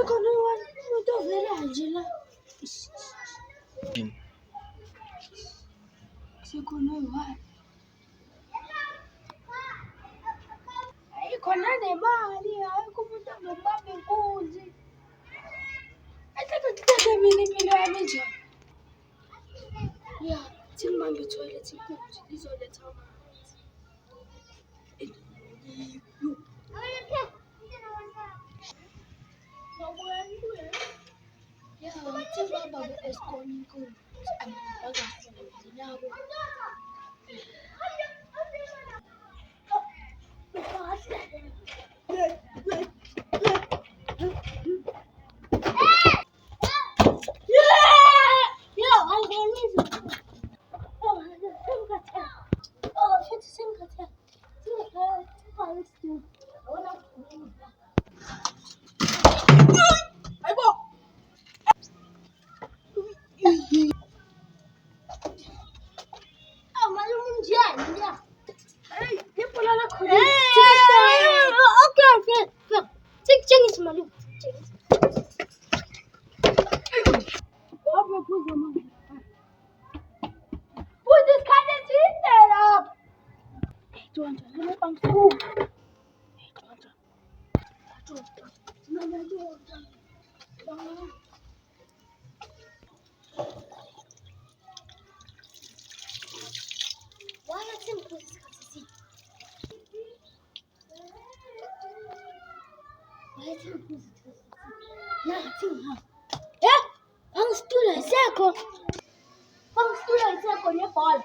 kono wan to vele Angela. Sikono wan. Ai kona ne mali ai kumuntu ngombe nkunzi. Ataka kitaka mini ameja. Ya, timbambe toilet nkunzi izoleta amanzi. Ya, timbambe esconi nkunzi. Anabaga zinabo. Pang stula isako niya Paul.